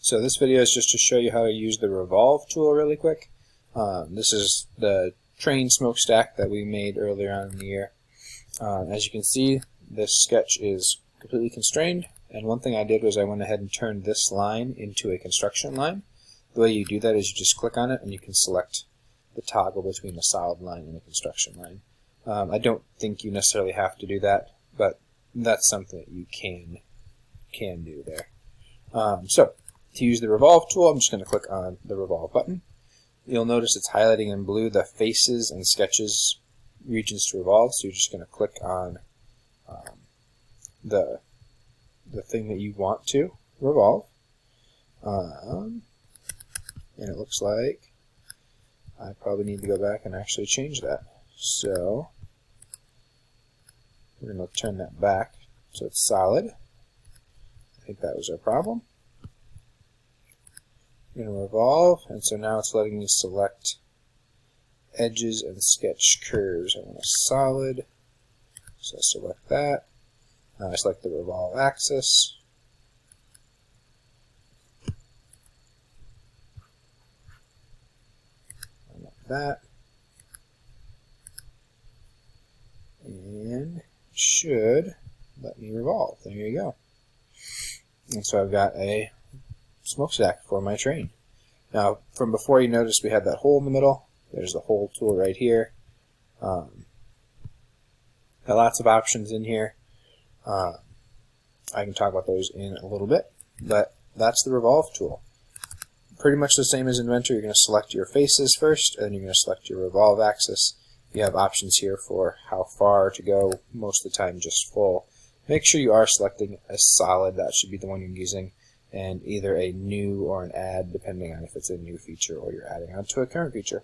So this video is just to show you how to use the Revolve tool really quick. This is the train smokestack that we made earlier on in the year. As you can see, this sketch is completely constrained, and one thing I did was I went ahead and turned this line into a construction line. The way you do that is you just click on it and you can select the toggle between a solid line and a construction line. I don't think you necessarily have to do that, but that's something that you can do there. So to use the Revolve tool, I'm just going to click on the Revolve button. You'll notice it's highlighting in blue the faces and sketches regions to revolve, so you're just going to click on the thing that you want to revolve. And it looks like I probably need to go back and actually change that. So we're going to turn that back so it's solid. I think that was our problem. I'm going to revolve, and so now it's letting me select edges and sketch curves. I want a solid, so I select that. Now I select the revolve axis. I want that. And it should let me revolve. There you go. And so I've got a smokestack for my train. Now, from before, you notice we had that hole in the middle. There's the hole tool right here. Got lots of options in here. I can talk about those in a little bit, but that's the Revolve tool. Pretty much the same as Inventor. You're going to select your faces first, and then you're going to select your revolve axis. You have options here for how far to go, most of the time just full. Make sure you are selecting a solid. That should be the one you're using, and either a new or an add, depending on if it's a new feature or you're adding on to a current feature.